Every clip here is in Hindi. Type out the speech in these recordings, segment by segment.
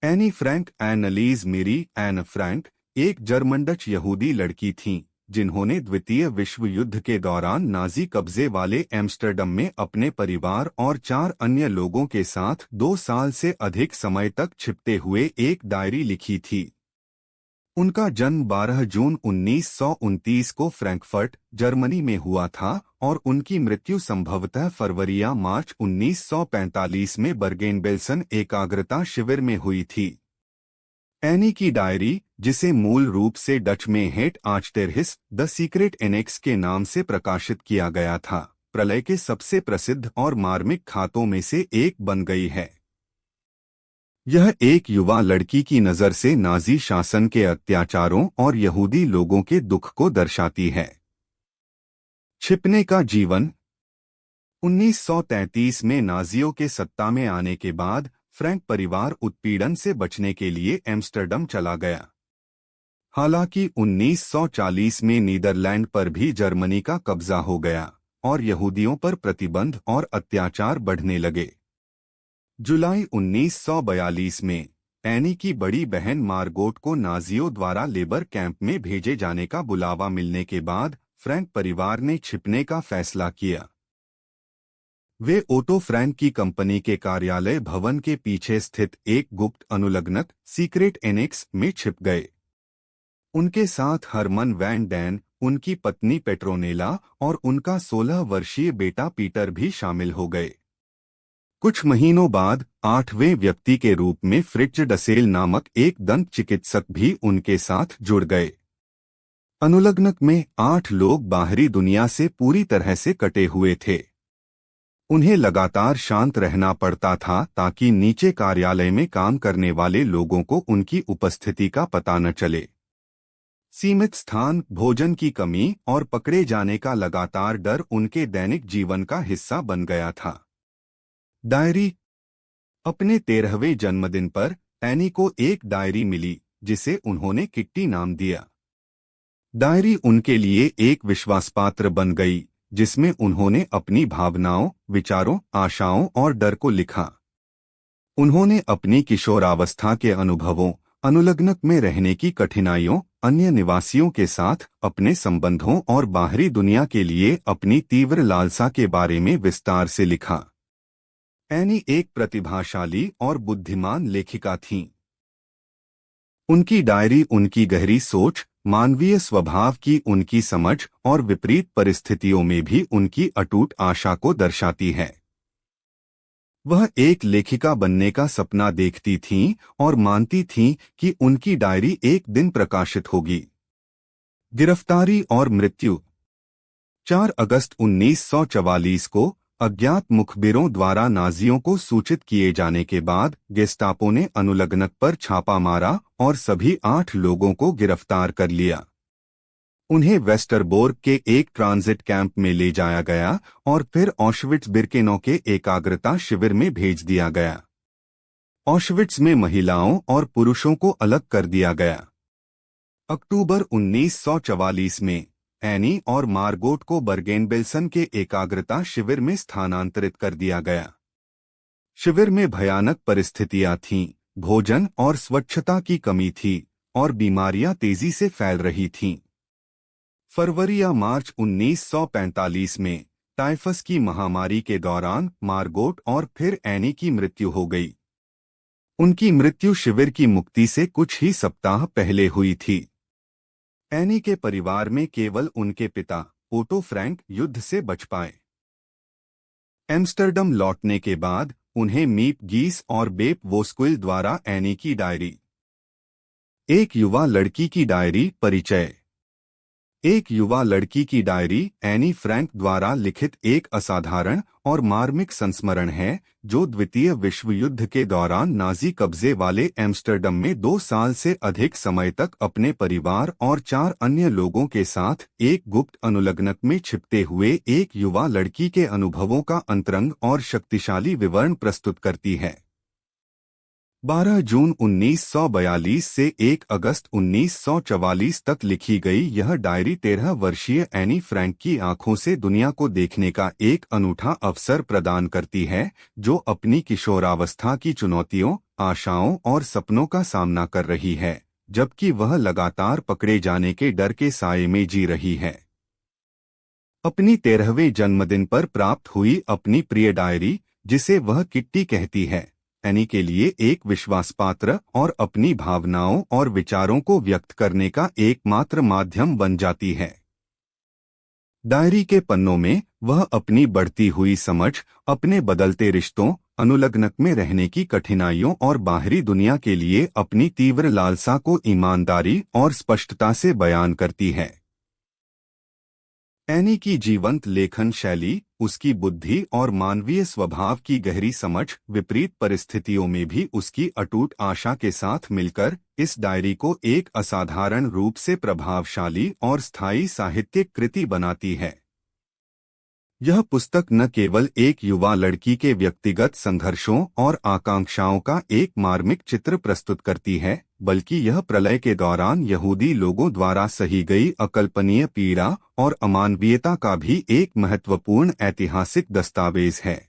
एनी फ्रैंक एनलीज मेरी एन फ्रैंक एक जर्मन डच यहूदी लड़की थीं, जिन्होंने द्वितीय विश्व युद्ध के दौरान नाजी कब्जे वाले एम्स्टर्डम में अपने परिवार और 4 अन्य लोगों के साथ 2 साल से अधिक समय तक छिपते हुए एक डायरी लिखी थी। उनका जन्म 12 जून 1929 को फ्रैंकफर्ट, जर्मनी में हुआ था और उनकी मृत्यु संभवतः फरवरी या मार्च 1945 में बर्गेन-बेल्सन एकाग्रता शिविर में हुई थी। एनी की डायरी, जिसे मूल रूप से डच में हेट आर्चटेरहिस द सीक्रेट एनेक्स के नाम से प्रकाशित किया गया था, प्रलय के सबसे प्रसिद्ध और मार्मिक खातों में से एक बन गई है। यह एक युवा लड़की की नज़र से नाजी शासन के अत्याचारों और यहूदी लोगों के दुख को दर्शाती है। छिपने का जीवन। 1933 में नाजियों के सत्ता में आने के बाद फ्रैंक परिवार उत्पीड़न से बचने के लिए एम्स्टर्डम चला गया। हालांकि 1940 में नीदरलैंड पर भी जर्मनी का कब्जा हो गया और यहूदियों पर प्रतिबंध और अत्याचार बढ़ने लगे। जुलाई 1942 में एनी की बड़ी बहन मार्गोट को नाजियों द्वारा लेबर कैंप में भेजे जाने का बुलावा मिलने के बाद फ्रैंक परिवार ने छिपने का फैसला किया। वे ओटो फ्रैंक की कंपनी के कार्यालय भवन के पीछे स्थित एक गुप्त अनुलग्नक सीक्रेट एनेक्स में छिप गए। उनके साथ हरमन वैन डैन, उनकी पत्नी पेट्रोनेला और उनका 16 वर्षीय बेटा पीटर भी शामिल हो गए। कुछ महीनों बाद 8वें व्यक्ति के रूप में फ्रिट्ज डसेल नामक एक दंत चिकित्सक भी उनके साथ जुड़ गए। अनुलग्नक में 8 लोग बाहरी दुनिया से पूरी तरह से कटे हुए थे। उन्हें लगातार शांत रहना पड़ता था ताकि नीचे कार्यालय में काम करने वाले लोगों को उनकी उपस्थिति का पता न चले। सीमित स्थान, भोजन की कमी और पकड़े जाने का लगातार डर उनके दैनिक जीवन का हिस्सा बन गया था। डायरी। अपने 13वें जन्मदिन पर एनी को एक डायरी मिली जिसे उन्होंने किट्टी नाम दिया। डायरी उनके लिए एक विश्वासपात्र बन गई जिसमें उन्होंने अपनी भावनाओं, विचारों, आशाओं और डर को लिखा। उन्होंने अपनी किशोरावस्था के अनुभवों, अनुलग्नक में रहने की कठिनाइयों, अन्य निवासियों के साथ अपने संबंधों और बाहरी दुनिया के लिए अपनी तीव्र लालसा के बारे में विस्तार से लिखा। एनी एक प्रतिभाशाली और बुद्धिमान लेखिका थीं। उनकी डायरी उनकी गहरी सोच, मानवीय स्वभाव की उनकी समझ और विपरीत परिस्थितियों में भी उनकी अटूट आशा को दर्शाती है। वह एक लेखिका बनने का सपना देखती थीं और मानती थीं कि उनकी डायरी एक दिन प्रकाशित होगी। गिरफ्तारी और मृत्यु। 4 अगस्त 1944 को अज्ञात मुखबिरों द्वारा नाजियों को सूचित किए जाने के बाद गेस्टापो ने अनुलग्नक पर छापा मारा और सभी 8 लोगों को गिरफ्तार कर लिया। उन्हें वेस्टरबोर्ग के एक ट्रांजिट कैंप में ले जाया गया और फिर ऑशविट्ज बिर्केनौ के एकाग्रता शिविर में भेज दिया गया। ऑशविट्ज में महिलाओं और पुरुषों को अलग कर दिया गया। अक्टूबर 1944 में एनी और मार्गोट को बर्गेन-बेल्सन के एकाग्रता शिविर में स्थानांतरित कर दिया गया। शिविर में भयानक परिस्थितियां थीं, भोजन और स्वच्छता की कमी थी और बीमारियां तेजी से फैल रही थीं। फरवरी या मार्च 1945 में टाइफस की महामारी के दौरान मार्गोट और फिर एनी की मृत्यु हो गई। उनकी मृत्यु शिविर की मुक्ति से कुछ ही सप्ताह पहले हुई थी। एनी के परिवार में केवल उनके पिता ओटो फ्रैंक युद्ध से बच पाए। एम्स्टर्डम लौटने के बाद उन्हें मीप गीस और बेप वोस्क्विल द्वारा एनी की डायरी। एक युवा लड़की की डायरी। परिचय। एक युवा लड़की की डायरी एनी फ्रैंक द्वारा लिखित एक असाधारण और मार्मिक संस्मरण है जो द्वितीय विश्व युद्ध के दौरान नाजी कब्जे वाले एम्स्टर्डम में 2 साल से अधिक समय तक अपने परिवार और 4 अन्य लोगों के साथ एक गुप्त अनुलग्नक में छिपते हुए एक युवा लड़की के अनुभवों का अंतरंग और शक्तिशाली विवरण प्रस्तुत करती है। 12 जून 1942 से 1 अगस्त 1944 तक लिखी गई यह डायरी 13 वर्षीय एनी फ्रैंक की आंखों से दुनिया को देखने का एक अनूठा अवसर प्रदान करती है, जो अपनी किशोरावस्था की चुनौतियों, आशाओं और सपनों का सामना कर रही है, जबकि वह लगातार पकड़े जाने के डर के साए में जी रही है। अपनी 13वें जन्मदिन पर प्राप्त हुई अपनी प्रिय डायरी, जिसे वह किट्टी कहती है, एनी के लिए एक विश्वासपात्र और अपनी भावनाओं और विचारों को व्यक्त करने का एकमात्र माध्यम बन जाती है। डायरी के पन्नों में वह अपनी बढ़ती हुई समझ, अपने बदलते रिश्तों, अनुलग्नक में रहने की कठिनाइयों और बाहरी दुनिया के लिए अपनी तीव्र लालसा को ईमानदारी और स्पष्टता से बयान करती है। एनी की जीवंत लेखन शैली, उसकी बुद्धि और मानवीय स्वभाव की गहरी समझ, विपरीत परिस्थितियों में भी उसकी अटूट आशा के साथ मिलकर इस डायरी को एक असाधारण रूप से प्रभावशाली और स्थायी साहित्यिक कृति बनाती है। यह पुस्तक न केवल एक युवा लड़की के व्यक्तिगत संघर्षों और आकांक्षाओं का एक मार्मिक चित्र प्रस्तुत करती है, बल्कि यह प्रलय के दौरान यहूदी लोगों द्वारा सही गई अकल्पनीय पीड़ा और अमानवीयता का भी एक महत्वपूर्ण ऐतिहासिक दस्तावेज है।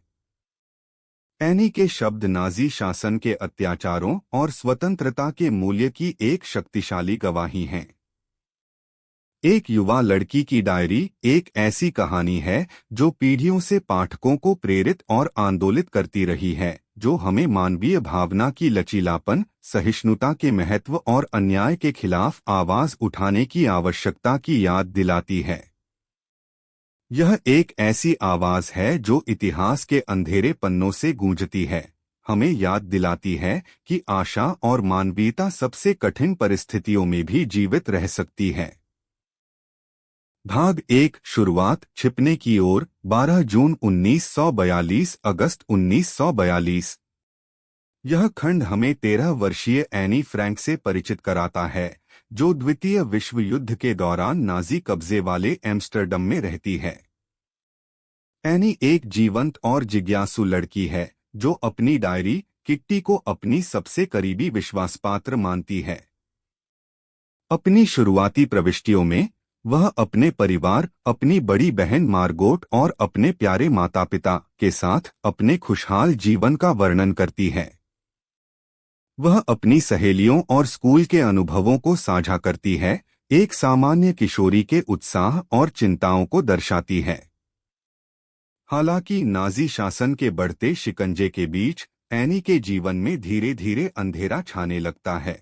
एनी के शब्द नाजी शासन के अत्याचारों और स्वतंत्रता के मूल्य की एक शक्तिशाली गवाही हैं। एक युवा लड़की की डायरी एक ऐसी कहानी है जो पीढ़ियों से पाठकों को प्रेरित और आंदोलित करती रही है, जो हमें मानवीय भावना की लचीलापन, सहिष्णुता के महत्व और अन्याय के खिलाफ आवाज उठाने की आवश्यकता की याद दिलाती है। यह एक ऐसी आवाज है जो इतिहास के अंधेरे पन्नों से गूंजती है, हमें याद दिलाती है कि आशा और मानवीयता सबसे कठिन परिस्थितियों में भी जीवित रह सकती है। भाग 1 शुरुआत, छिपने की ओर, 12 जून 1942 अगस्त 1942। यह खंड हमें 13 वर्षीय एनी फ्रैंक से परिचित कराता है, जो द्वितीय विश्व युद्ध के दौरान नाजी कब्जे वाले एम्स्टर्डम में रहती है। एनी एक जीवंत और जिज्ञासु लड़की है, जो अपनी डायरी किट्टी को अपनी सबसे करीबी विश्वासपात्र मानती है। अपनी शुरुआती प्रविष्टियों में वह अपने परिवार, अपनी बड़ी बहन मार्गोट और अपने प्यारे माता पिता के साथ अपने खुशहाल जीवन का वर्णन करती है। वह अपनी सहेलियों और स्कूल के अनुभवों को साझा करती है, एक सामान्य किशोरी के उत्साह और चिंताओं को दर्शाती है। हालांकि नाजी शासन के बढ़ते शिकंजे के बीच एनी के जीवन में धीरे धीरे अंधेरा छाने लगता है।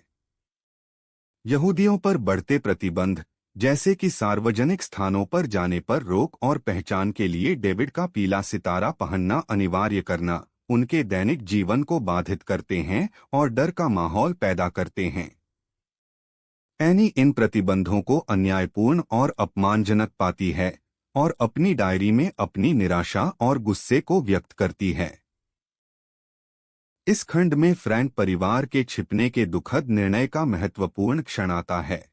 यहूदियों पर बढ़ते प्रतिबंध, जैसे कि सार्वजनिक स्थानों पर जाने पर रोक और पहचान के लिए डेविड का पीला सितारा पहनना अनिवार्य करना, उनके दैनिक जीवन को बाधित करते हैं और डर का माहौल पैदा करते हैं। एनी इन प्रतिबंधों को अन्यायपूर्ण और अपमानजनक पाती है और अपनी डायरी में अपनी निराशा और गुस्से को व्यक्त करती है। इस खंड में फ्रैंक परिवार के छिपने के दुखद निर्णय का महत्वपूर्ण क्षण आता है।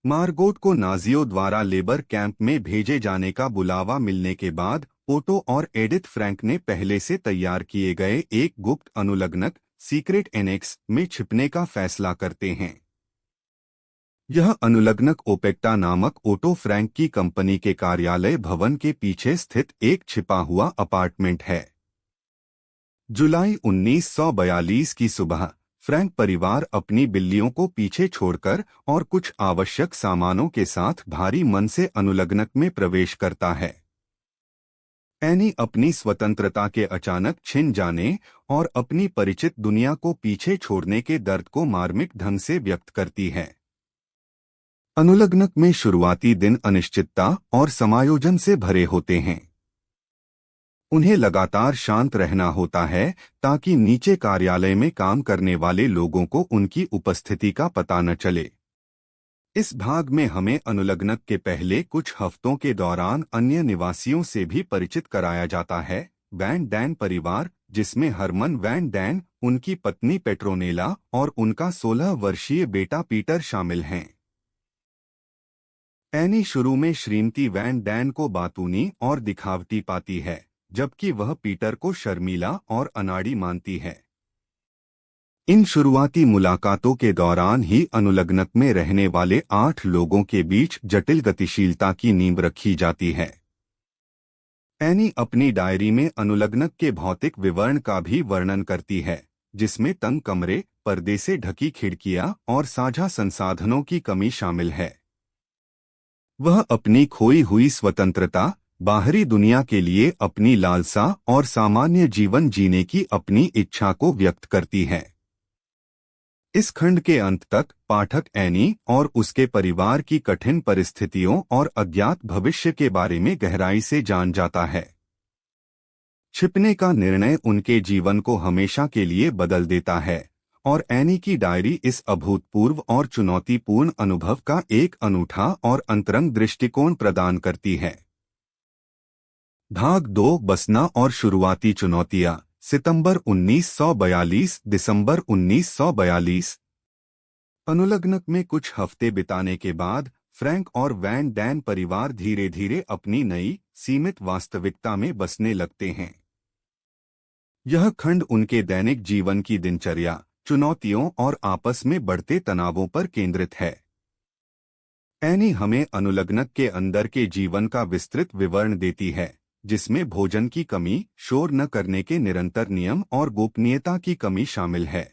मार्गोट को नाजियों द्वारा लेबर कैंप में भेजे जाने का बुलावा मिलने के बाद ओटो और एडिथ फ्रैंक ने पहले से तैयार किए गए एक गुप्त अनुलग्नक सीक्रेट एनेक्स में छिपने का फैसला करते हैं। यह अनुलग्नक ओपेक्टा नामक ओटो फ्रैंक की कंपनी के कार्यालय भवन के पीछे स्थित एक छिपा हुआ अपार्टमेंट है। जुलाई 1942 की सुबह फ्रैंक परिवार अपनी बिल्लियों को पीछे छोड़कर और कुछ आवश्यक सामानों के साथ भारी मन से अनुलग्नक में प्रवेश करता है। एनी अपनी स्वतंत्रता के अचानक छिन जाने और अपनी परिचित दुनिया को पीछे छोड़ने के दर्द को मार्मिक ढंग से व्यक्त करती है। अनुलग्नक में शुरुआती दिन अनिश्चितता और समायोजन से भरे होते हैं। उन्हें लगातार शांत रहना होता है ताकि नीचे कार्यालय में काम करने वाले लोगों को उनकी उपस्थिति का पता न चले। इस भाग में हमें अनुलग्नक के पहले कुछ हफ्तों के दौरान अन्य निवासियों से भी परिचित कराया जाता है। वैन डैन परिवार, जिसमें हरमन वैन डैन, उनकी पत्नी पेट्रोनेला और उनका 16 वर्षीय बेटा पीटर शामिल हैं। एनी शुरू में श्रीमती वैन डैन को बातूनी और दिखावटी पाती है, जबकि वह पीटर को शर्मीला और अनाड़ी मानती है। इन शुरुआती मुलाकातों के दौरान ही अनुलग्नक में रहने वाले 8 लोगों के बीच जटिल गतिशीलता की नींव रखी जाती है। एनी अपनी डायरी में अनुलग्नक के भौतिक विवरण का भी वर्णन करती है, जिसमें तंग कमरे, पर्दे से ढकी खिड़कियां और साझा संसाधनों की कमी शामिल है। वह अपनी खोई हुई स्वतंत्रता, बाहरी दुनिया के लिए अपनी लालसा और सामान्य जीवन जीने की अपनी इच्छा को व्यक्त करती है। इस खंड के अंत तक पाठक एनी और उसके परिवार की कठिन परिस्थितियों और अज्ञात भविष्य के बारे में गहराई से जान जाता है। छिपने का निर्णय उनके जीवन को हमेशा के लिए बदल देता है और एनी की डायरी इस अभूतपूर्व और चुनौतीपूर्ण अनुभव का एक अनूठा और अंतरंग दृष्टिकोण प्रदान करती है। भाग 2, बसना और शुरुआती चुनौतियां। सितंबर 1942 दिसंबर 1942। अनुलग्नक में कुछ हफ्ते बिताने के बाद फ्रैंक और वैन डैन परिवार धीरे धीरे अपनी नई सीमित वास्तविकता में बसने लगते हैं। यह खंड उनके दैनिक जीवन की दिनचर्या, चुनौतियों और आपस में बढ़ते तनावों पर केंद्रित है। एनी हमें अनुलग्नक के अंदर के जीवन का विस्तृत विवरण देती है, जिसमें भोजन की कमी, शोर न करने के निरंतर नियम और गोपनीयता की कमी शामिल है।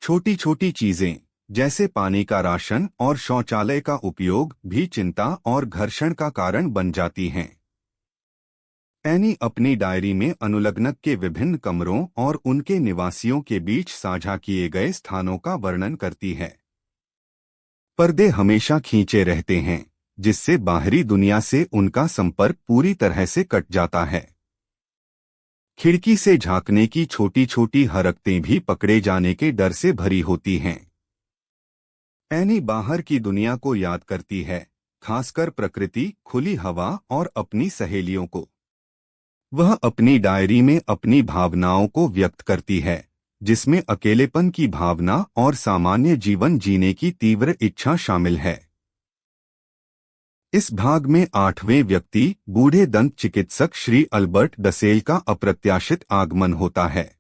छोटी छोटी चीजें जैसे पानी का राशन और शौचालय का उपयोग भी चिंता और घर्षण का कारण बन जाती हैं। एनी अपनी डायरी में अनुलग्नक के विभिन्न कमरों और उनके निवासियों के बीच साझा किए गए स्थानों का वर्णन करती है। पर्दे हमेशा खींचे रहते हैं, जिससे बाहरी दुनिया से उनका संपर्क पूरी तरह से कट जाता है। खिड़की से झांकने की छोटी छोटी हरकतें भी पकड़े जाने के डर से भरी होती हैं। एनी बाहर की दुनिया को याद करती है, खासकर प्रकृति, खुली हवा और अपनी सहेलियों को। वह अपनी डायरी में अपनी भावनाओं को व्यक्त करती है, जिसमें अकेलेपन की भावना और सामान्य जीवन जीने की तीव्र इच्छा शामिल है। इस भाग में 8वें व्यक्ति, बूढ़े दंत चिकित्सक श्री अल्बर्ट डसेल का अप्रत्याशित आगमन होता है।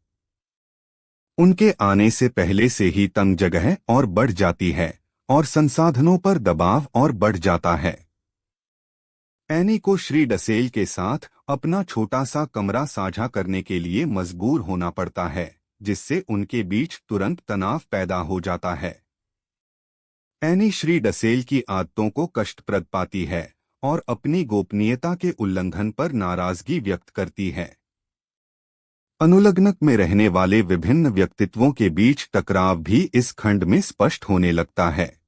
उनके आने से पहले से ही तंग जगह और बढ़ जाती है और संसाधनों पर दबाव और बढ़ जाता है। एनी को श्री डसेल के साथ अपना छोटा सा कमरा साझा करने के लिए मजबूर होना पड़ता है, जिससे उनके बीच तुरंत तनाव पैदा हो जाता है। एनी श्री डसेल की आदतों को कष्टप्रद पाती है और अपनी गोपनीयता के उल्लंघन पर नाराजगी व्यक्त करती है। अनुलग्नक में रहने वाले विभिन्न व्यक्तित्वों के बीच टकराव भी इस खंड में स्पष्ट होने लगता है।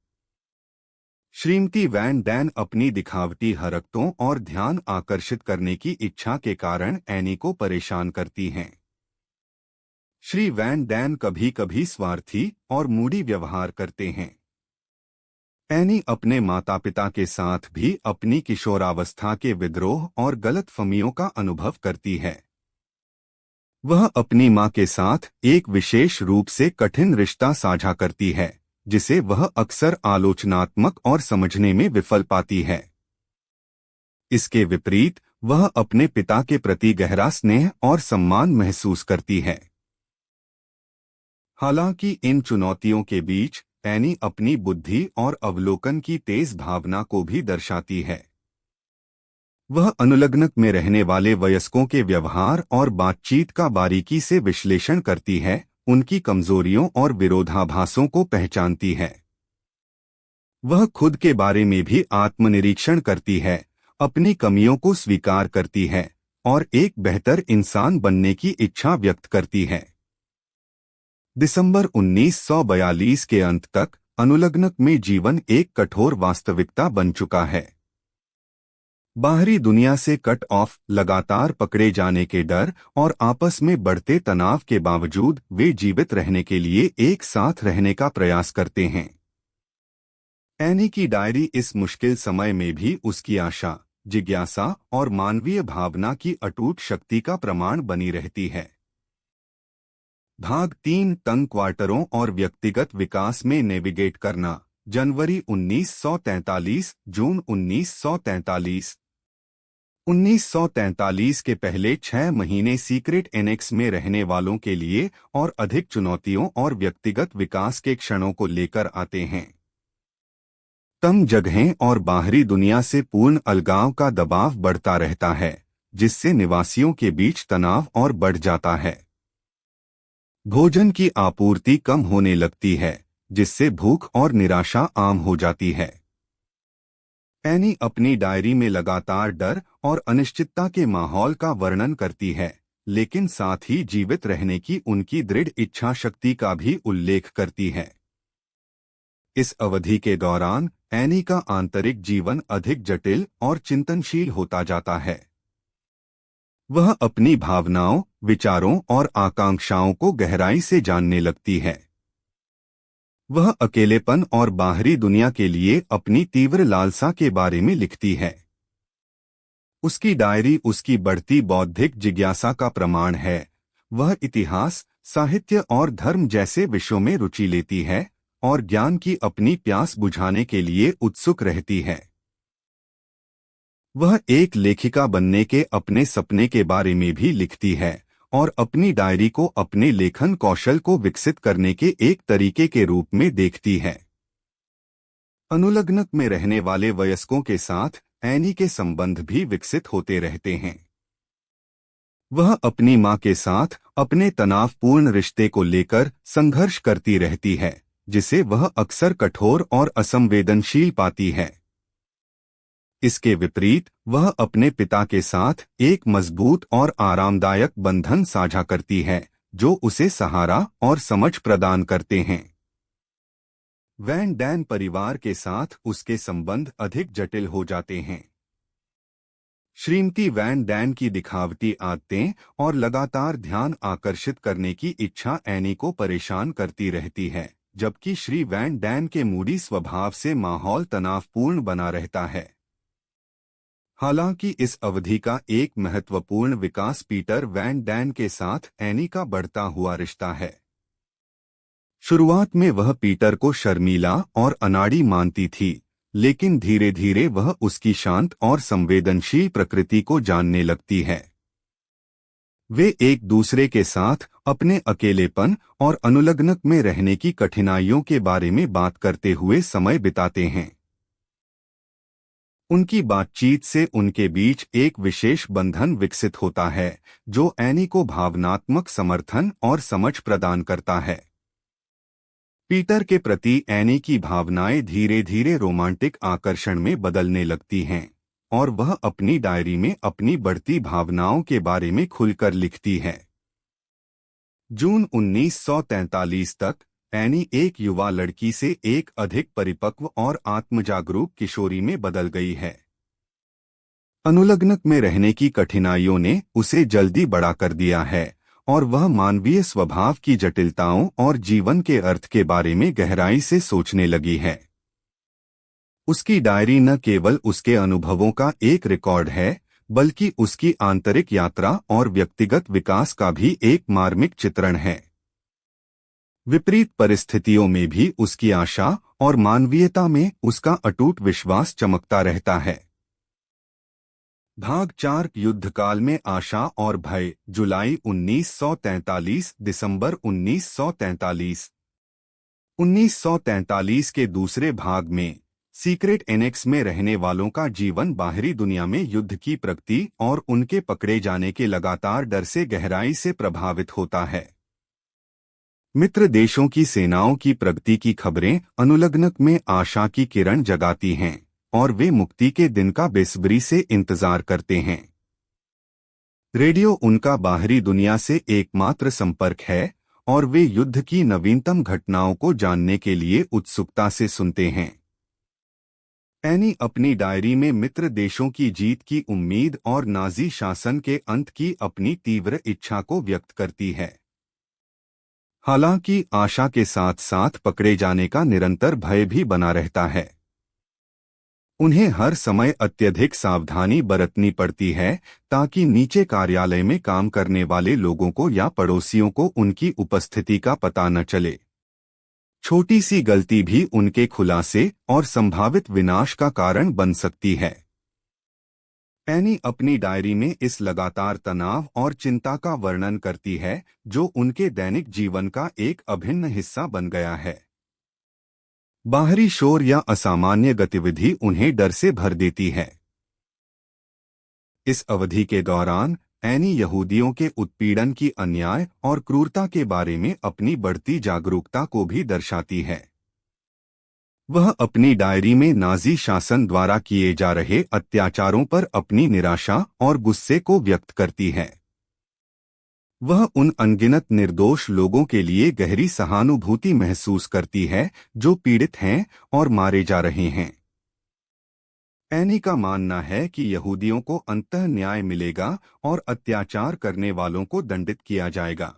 श्रीमती वैन डैन अपनी दिखावटी हरकतों और ध्यान आकर्षित करने की इच्छा के कारण एनी को परेशान करती हैं। श्री वैन डैन कभी कभी स्वार्थी और मूडी व्यवहार करते हैं। एनी अपने माता पिता के साथ भी अपनी किशोरावस्था के विद्रोह और गलतफहमियों का अनुभव करती है। वह अपनी मां के साथ एक विशेष रूप से कठिन रिश्ता साझा करती है, जिसे वह अक्सर आलोचनात्मक और समझने में विफल पाती है। इसके विपरीत वह अपने पिता के प्रति गहरा स्नेह और सम्मान महसूस करती है। हालांकि इन चुनौतियों के बीच एनी अपनी बुद्धि और अवलोकन की तेज भावना को भी दर्शाती है। वह अनुलग्नक में रहने वाले वयस्कों के व्यवहार और बातचीत का बारीकी से विश्लेषण करती है, उनकी कमजोरियों और विरोधाभासों को पहचानती है। वह खुद के बारे में भी आत्मनिरीक्षण करती है, अपनी कमियों को स्वीकार करती है और एक बेहतर इंसान बनने की इच्छा व्यक्त करती है। दिसंबर 1942 के अंत तक अनुलग्नक में जीवन एक कठोर वास्तविकता बन चुका है। बाहरी दुनिया से कट ऑफ, लगातार पकड़े जाने के डर और आपस में बढ़ते तनाव के बावजूद वे जीवित रहने के लिए एक साथ रहने का प्रयास करते हैं। एनी की डायरी इस मुश्किल समय में भी उसकी आशा, जिज्ञासा और मानवीय भावना की अटूट शक्ति का प्रमाण बनी रहती है। भाग 3, तंग क्वार्टरों और व्यक्तिगत विकास में नेविगेट करना। जनवरी 1943, जून 1943। 1943 के पहले 6 महीने सीक्रेट एनेक्स में रहने वालों के लिए और अधिक चुनौतियों और व्यक्तिगत विकास के क्षणों को लेकर आते हैं। तंग जगहें और बाहरी दुनिया से पूर्ण अलगाव का दबाव बढ़ता रहता है, जिससे निवासियों के बीच तनाव और बढ़ जाता है। भोजन की आपूर्ति कम होने लगती है, जिससे भूख और निराशा आम हो जाती है। एनी अपनी डायरी में लगातार डर और अनिश्चितता के माहौल का वर्णन करती है, लेकिन साथ ही जीवित रहने की उनकी दृढ़ इच्छा शक्ति का भी उल्लेख करती है। इस अवधि के दौरान एनी का आंतरिक जीवन अधिक जटिल और चिंतनशील होता जाता है। वह अपनी भावनाओं, विचारों और आकांक्षाओं को गहराई से जानने लगती है। वह अकेलेपन और बाहरी दुनिया के लिए अपनी तीव्र लालसा के बारे में लिखती है। उसकी डायरी उसकी बढ़ती बौद्धिक जिज्ञासा का प्रमाण है। वह इतिहास, साहित्य और धर्म जैसे विषयों में रुचि लेती है और ज्ञान की अपनी प्यास बुझाने के लिए उत्सुक रहती है। वह एक लेखिका बनने के अपने सपने के बारे में भी लिखती है और अपनी डायरी को अपने लेखन कौशल को विकसित करने के एक तरीके के रूप में देखती है। अनुलग्नक में रहने वाले वयस्कों के साथ एनी के संबंध भी विकसित होते रहते हैं। वह अपनी मां के साथ अपने तनावपूर्ण रिश्ते को लेकर संघर्ष करती रहती है, जिसे वह अक्सर कठोर और असंवेदनशील पाती है। इसके विपरीत वह अपने पिता के साथ एक मजबूत और आरामदायक बंधन साझा करती है, जो उसे सहारा और समझ प्रदान करते हैं। वैन डैन परिवार के साथ उसके संबंध अधिक जटिल हो जाते हैं। श्रीमती वैन डैन की दिखावटी आदतें और लगातार ध्यान आकर्षित करने की इच्छा एनी को परेशान करती रहती है, जबकि श्री वैन डैन के मूडी स्वभाव से माहौल तनावपूर्ण बना रहता है। हालांकि इस अवधि का एक महत्वपूर्ण विकास पीटर वैन डैन के साथ एनी का बढ़ता हुआ रिश्ता है। शुरुआत में वह पीटर को शर्मीला और अनाड़ी मानती थी, लेकिन धीरे धीरे वह उसकी शांत और संवेदनशील प्रकृति को जानने लगती है। वे एक दूसरे के साथ अपने अकेलेपन और अनुलग्नक में रहने की कठिनाइयों के बारे में बात करते हुए समय बिताते हैं। उनकी बातचीत से उनके बीच एक विशेष बंधन विकसित होता है, जो एनी को भावनात्मक समर्थन और समझ प्रदान करता है। पीटर के प्रति एनी की भावनाएं धीरे धीरे रोमांटिक आकर्षण में बदलने लगती हैं, और वह अपनी डायरी में अपनी बढ़ती भावनाओं के बारे में खुलकर लिखती है। जून 1943 तक एनी एक युवा लड़की से एक अधिक परिपक्व और आत्मजागरूक किशोरी में बदल गई है। अनुलग्नक में रहने की कठिनाइयों ने उसे जल्दी बड़ा कर दिया है और वह मानवीय स्वभाव की जटिलताओं और जीवन के अर्थ के बारे में गहराई से सोचने लगी है। उसकी डायरी न केवल उसके अनुभवों का एक रिकॉर्ड है, बल्कि उसकी आंतरिक यात्रा और व्यक्तिगत विकास का भी एक मार्मिक चित्रण है। विपरीत परिस्थितियों में भी उसकी आशा और मानवीयता में उसका अटूट विश्वास चमकता रहता है। भाग 4 युद्धकाल में आशा और भय, जुलाई 1943 दिसंबर 1943। 1943 के दूसरे भाग में सीक्रेट एनेक्स में रहने वालों का जीवन बाहरी दुनिया में युद्ध की प्रगति और उनके पकड़े जाने के लगातार डर से गहराई से प्रभावित होता है। मित्र देशों की सेनाओं की प्रगति की खबरें अनुलग्नक में आशा की किरण जगाती हैं और वे मुक्ति के दिन का बेसब्री से इंतजार करते हैं। रेडियो उनका बाहरी दुनिया से एकमात्र संपर्क है और वे युद्ध की नवीनतम घटनाओं को जानने के लिए उत्सुकता से सुनते हैं। एनी अपनी डायरी में मित्र देशों की जीत की उम्मीद और नाजी शासन के अंत की अपनी तीव्र इच्छा को व्यक्त करती है। हालांकि आशा के साथ साथ पकड़े जाने का निरंतर भय भी बना रहता है। उन्हें हर समय अत्यधिक सावधानी बरतनी पड़ती है ताकि नीचे कार्यालय में काम करने वाले लोगों को या पड़ोसियों को उनकी उपस्थिति का पता न चले। छोटी सी गलती भी उनके खुलासे और संभावित विनाश का कारण बन सकती है। एनी अपनी डायरी में इस लगातार तनाव और चिंता का वर्णन करती है, जो उनके दैनिक जीवन का एक अभिन्न हिस्सा बन गया है। बाहरी शोर या असामान्य गतिविधि उन्हें डर से भर देती है। इस अवधि के दौरान एनी यहूदियों के उत्पीड़न की अन्याय और क्रूरता के बारे में अपनी बढ़ती जागरूकता को भी दर्शाती है। वह अपनी डायरी में नाजी शासन द्वारा किए जा रहे अत्याचारों पर अपनी निराशा और गुस्से को व्यक्त करती है। वह उन अनगिनत निर्दोष लोगों के लिए गहरी सहानुभूति महसूस करती है जो पीड़ित हैं और मारे जा रहे हैं। एनी का मानना है कि यहूदियों को अंततः न्याय मिलेगा और अत्याचार करने वालों को दंडित किया जाएगा।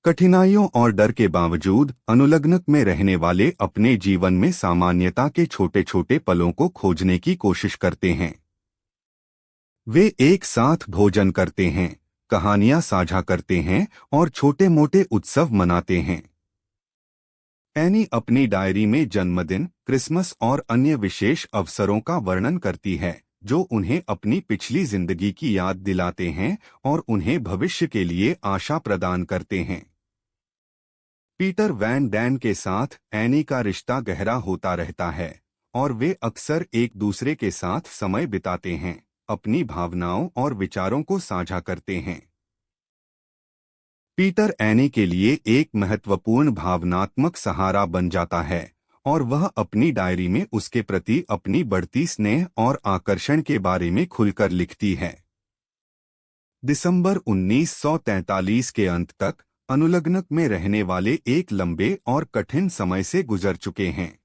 कठिनाइयों और डर के बावजूद अनुलग्नक में रहने वाले अपने जीवन में सामान्यता के छोटे छोटे पलों को खोजने की कोशिश करते हैं। वे एक साथ भोजन करते हैं, कहानियां साझा करते हैं और छोटे मोटे उत्सव मनाते हैं। एनी अपनी डायरी में जन्मदिन, क्रिसमस और अन्य विशेष अवसरों का वर्णन करती है जो उन्हें अपनी पिछली जिंदगी की याद दिलाते हैं और उन्हें भविष्य के लिए आशा प्रदान करते हैं। पीटर वैन डैन के साथ एनी का रिश्ता गहरा होता रहता है और वे अक्सर एक दूसरे के साथ समय बिताते हैं, अपनी भावनाओं और विचारों को साझा करते हैं। पीटर एनी के लिए एक महत्वपूर्ण भावनात्मक सहारा बन जाता है और वह अपनी डायरी में उसके प्रति अपनी बढ़ती स्नेह और आकर्षण के बारे में खुलकर लिखती है। दिसंबर 1943 के अंत तक अनुलग्नक में रहने वाले एक लंबे और कठिन समय से गुजर चुके हैं।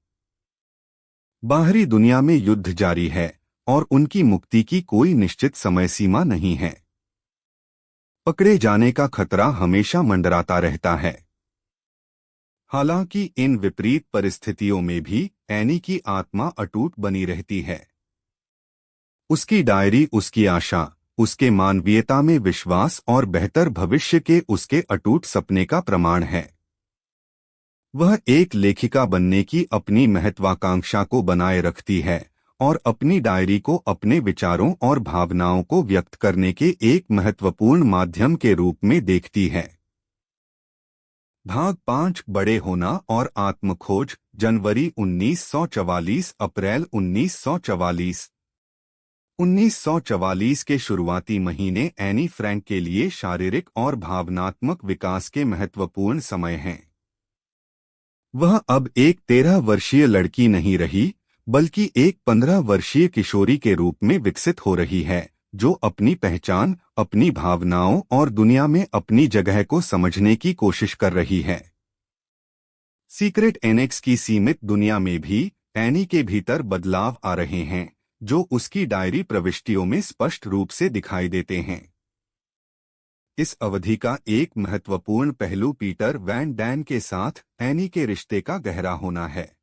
बाहरी दुनिया में युद्ध जारी है और उनकी मुक्ति की कोई निश्चित समय सीमा नहीं है। पकड़े जाने का खतरा हमेशा मंडराता रहता है। हालांकि इन विपरीत परिस्थितियों में भी एनी की आत्मा अटूट बनी रहती है। उसकी डायरी उसकी आशा, उसके मानवीयता में विश्वास और बेहतर भविष्य के उसके अटूट सपने का प्रमाण है। वह एक लेखिका बनने की अपनी महत्वाकांक्षा को बनाए रखती है और अपनी डायरी को अपने विचारों और भावनाओं को व्यक्त करने के एक महत्वपूर्ण माध्यम के रूप में देखती है। भाग 5 बड़े होना और आत्मखोज, जनवरी 1944 अप्रैल 1944। 1944 के शुरुआती महीने एनी फ्रैंक के लिए शारीरिक और भावनात्मक विकास के महत्वपूर्ण समय हैं। वह अब एक 13 वर्षीय लड़की नहीं रही बल्कि एक 15 वर्षीय किशोरी के रूप में विकसित हो रही है जो अपनी पहचान, अपनी भावनाओं और दुनिया में अपनी जगह को समझने की कोशिश कर रही है। सीक्रेट एनेक्स की सीमित दुनिया में भी एनी के भीतर बदलाव आ रहे हैं जो उसकी डायरी प्रविष्टियों में स्पष्ट रूप से दिखाई देते हैं। इस अवधि का एक महत्वपूर्ण पहलू पीटर वैन डैन के साथ एनी के रिश्ते का गहरा होना है।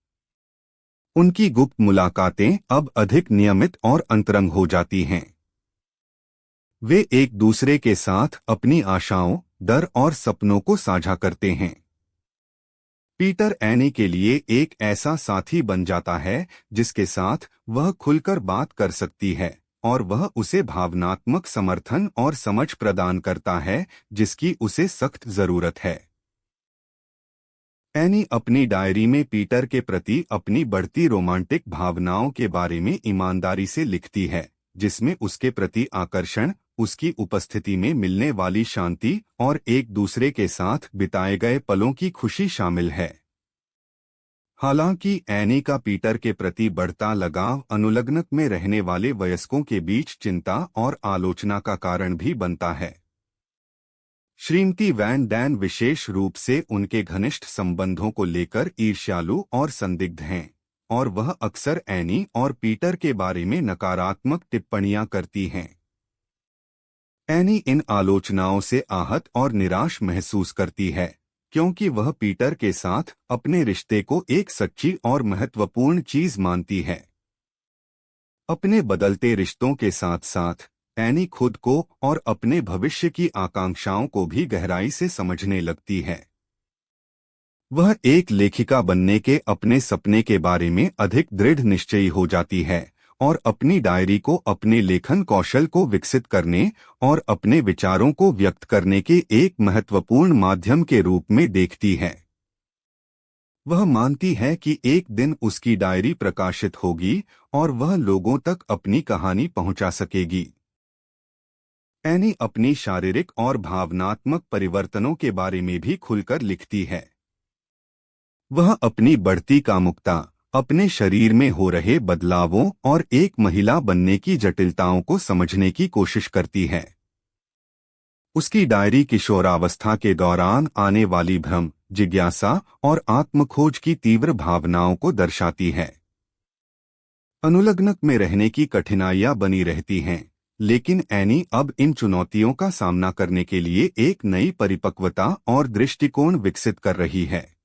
उनकी गुप्त मुलाकातें अब अधिक नियमित और अंतरंग हो जाती हैं। वे एक दूसरे के साथ अपनी आशाओं, डर और सपनों को साझा करते हैं। पीटर एनी के लिए एक ऐसा साथी बन जाता है जिसके साथ वह खुलकर बात कर सकती है और वह उसे भावनात्मक समर्थन और समझ प्रदान करता है जिसकी उसे सख्त जरूरत है। एनी अपनी डायरी में पीटर के प्रति अपनी बढ़ती रोमांटिक भावनाओं के बारे में ईमानदारी से लिखती है, जिसमें उसके प्रति आकर्षण, उसकी उपस्थिति में मिलने वाली शांति और एक दूसरे के साथ बिताए गए पलों की खुशी शामिल है। हालांकि एनी का पीटर के प्रति बढ़ता लगाव अनुलग्नक में रहने वाले वयस्कों के बीच चिंता और आलोचना का कारण भी बनता है। श्रीमती वैन डैन विशेष रूप से उनके घनिष्ठ संबंधों को लेकर ईर्ष्यालु और संदिग्ध हैं और वह अक्सर एनी और पीटर के बारे में नकारात्मक टिप्पणियां करती हैं। एनी इन आलोचनाओं से आहत और निराश महसूस करती है क्योंकि वह पीटर के साथ अपने रिश्ते को एक सच्ची और महत्वपूर्ण चीज मानती है। अपने बदलते रिश्तों के साथ साथ एनी खुद को और अपने भविष्य की आकांक्षाओं को भी गहराई से समझने लगती है। वह एक लेखिका बनने के अपने सपने के बारे में अधिक दृढ़ निश्चयी हो जाती है और अपनी डायरी को अपने लेखन कौशल को विकसित करने और अपने विचारों को व्यक्त करने के एक महत्वपूर्ण माध्यम के रूप में देखती है। वह मानती है कि एक दिन उसकी डायरी प्रकाशित होगी और वह लोगों तक अपनी कहानी पहुंचा सकेगी। एनी अपनी शारीरिक और भावनात्मक परिवर्तनों के बारे में भी खुलकर लिखती है। वह अपनी बढ़ती कामुकता, अपने शरीर में हो रहे बदलावों और एक महिला बनने की जटिलताओं को समझने की कोशिश करती है। उसकी डायरी किशोरावस्था के दौरान आने वाली भ्रम, जिज्ञासा और आत्मखोज की तीव्र भावनाओं को दर्शाती है। अनुलग्नक में रहने की कठिनाइयां बनी रहती हैं, लेकिन एनी अब इन चुनौतियों का सामना करने के लिए एक नई परिपक्वता और दृष्टिकोण विकसित कर रही है।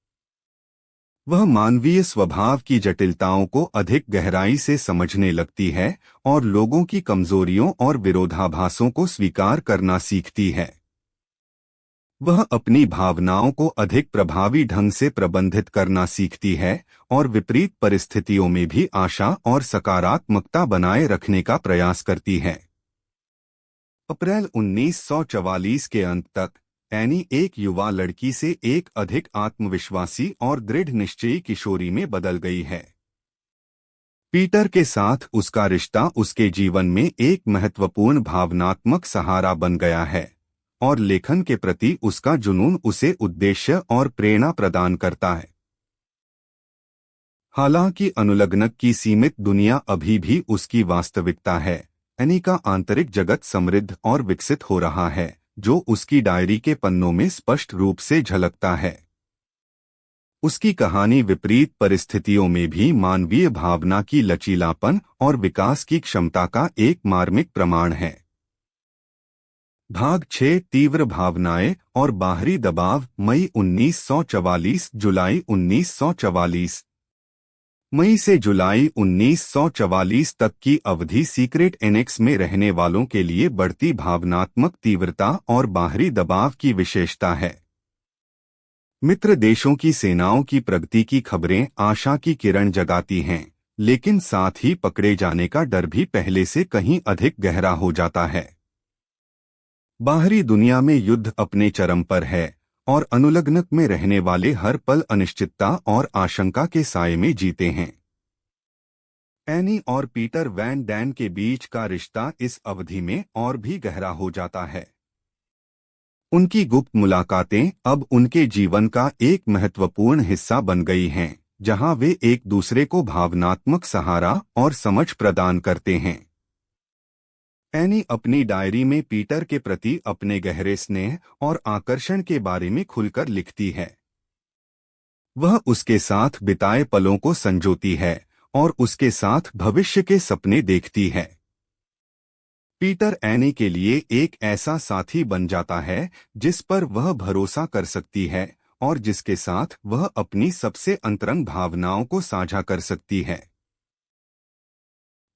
वह मानवीय स्वभाव की जटिलताओं को अधिक गहराई से समझने लगती है और लोगों की कमजोरियों और विरोधाभासों को स्वीकार करना सीखती है। वह अपनी भावनाओं को अधिक प्रभावी ढंग से प्रबंधित करना सीखती है और विपरीत परिस्थितियों में भी आशा और सकारात्मकता बनाए रखने का प्रयास करती है। अप्रैल 1944 के अंत तक एनी एक युवा लड़की से एक अधिक आत्मविश्वासी और दृढ़ निश्चयी किशोरी में बदल गई है। पीटर के साथ उसका रिश्ता उसके जीवन में एक महत्वपूर्ण भावनात्मक सहारा बन गया है और लेखन के प्रति उसका जुनून उसे उद्देश्य और प्रेरणा प्रदान करता है। हालांकि अनुलग्नक की सीमित दुनिया अभी भी उसकी वास्तविकता है, एनी का आंतरिक जगत समृद्ध और विकसित हो रहा है, जो उसकी डायरी के पन्नों में स्पष्ट रूप से झलकता है। उसकी कहानी विपरीत परिस्थितियों में भी मानवीय भावना की लचीलापन और विकास की क्षमता का एक मार्मिक प्रमाण है। भाग 6 तीव्र भावनाएं और बाहरी दबाव। मई 1944 जुलाई 1944। मई से जुलाई 1944 तक की अवधि सीक्रेट एनेक्स में रहने वालों के लिए बढ़ती भावनात्मक तीव्रता और बाहरी दबाव की विशेषता है। मित्र देशों की सेनाओं की प्रगति की खबरें आशा की किरण जगाती हैं, लेकिन साथ ही पकड़े जाने का डर भी पहले से कहीं अधिक गहरा हो जाता है। बाहरी दुनिया में युद्ध अपने चरम पर है और अनुलग्नक में रहने वाले हर पल अनिश्चितता और आशंका के साए में जीते हैं। एनी और पीटर वैन डैन के बीच का रिश्ता इस अवधि में और भी गहरा हो जाता है। उनकी गुप्त मुलाकातें अब उनके जीवन का एक महत्वपूर्ण हिस्सा बन गई हैं, जहां वे एक दूसरे को भावनात्मक सहारा और समझ प्रदान करते हैं। एनी अपनी डायरी में पीटर के प्रति अपने गहरे स्नेह और आकर्षण के बारे में खुलकर लिखती है। वह उसके साथ बिताए पलों को संजोती है और उसके साथ भविष्य के सपने देखती है। पीटर एनी के लिए एक ऐसा साथी बन जाता है जिस पर वह भरोसा कर सकती है और जिसके साथ वह अपनी सबसे अंतरंग भावनाओं को साझा कर सकती है।